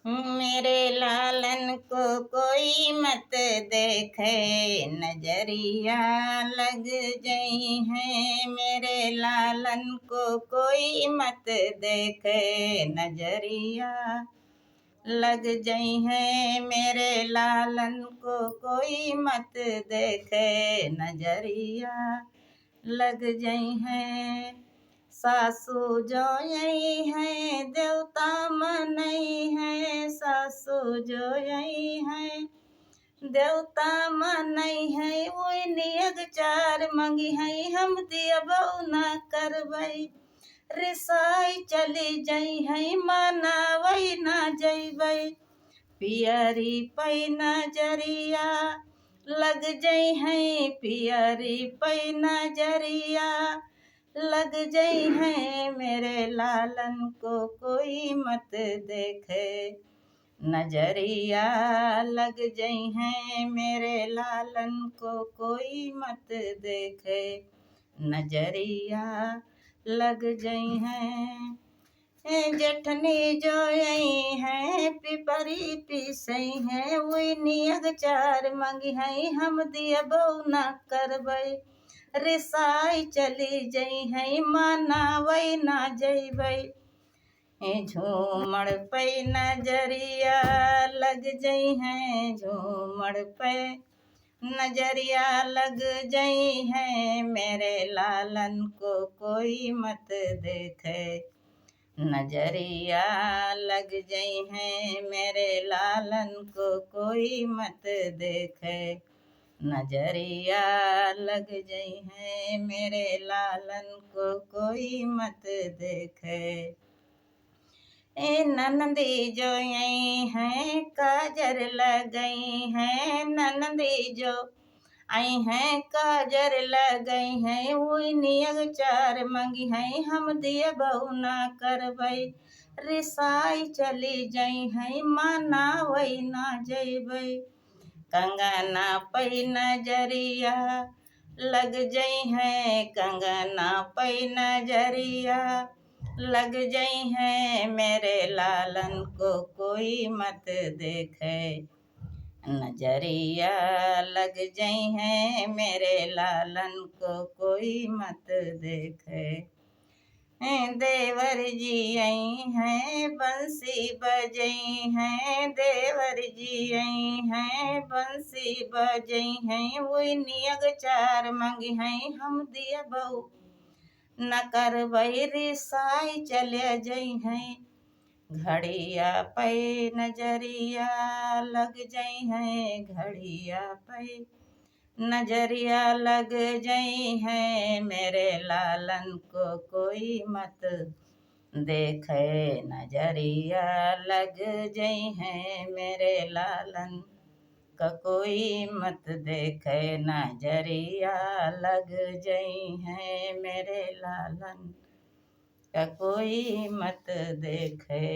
मेरे लालन को कोई मत देखे, नजरिया लग गई है। मेरे लालन को कोई मत देखे, नजरिया लग गई है। मेरे लालन को कोई मत देखे, नजरिया लग गई है। सासू जो यही है देवता मनई है, सासू जो यही है देवता मनई है। वही नियग चार मंगी है, हम दिया बहु न करबई। रिसाई चली जई है, मनावई न जईबई। पियरी पै नजरिया लग जई है, पियरी पै नजरिया लग गई है। मेरे लालन को कोई मत देखे, नजरिया लग गई है। मेरे लालन को कोई मत देखे, नजरिया लग गई है। जेठनी जो यही है पिपरी पीसई है, वही नियग चार मंगी है, हम दिया बहु न करबई। रिसाई चली जई है, मनावई ना जईबई। झूमड़ पे नजरिया लग जई है, झूमड़ पे नजरिया लग जई है। मेरे लालन को कोई मत देखे, नजरिया लग जई है। मेरे लालन को कोई मत देखे, नजरिया लग जई है। मेरे लालन को कोई मत देखे। ननदी जो यही है काजर लगई है, ननदी जो आई है काजर लगई है। वही नियग चार मंगी है, हम दिए बहु न करबई। रिसाई चली जई है, मनावई ना जईबई। कंगना पै नजरिया लग जई है, कंगना पै नजरिया लग जई है। मेरे लालन को कोई मत देखे, नजरिया लग जई है। मेरे लालन को कोई मत देखे। देवर जी आई हैं बंसी बजई हैं, देवर जी आई हैं बंसी बजई हैं। वही नियग चार मंगी हैं, हम दिया बहु न करबई। रिसाई चले जई हैं, घड़िया पे नजरिया लग जई हैं, घड़िया पे नजरिया लग जई है। मेरे लालन को कोई मत देखे, नजरिया लग जई है। मेरे लालन का कोई मत देखे, नजरिया लग जई है। मेरे लालन का कोई मत देखे।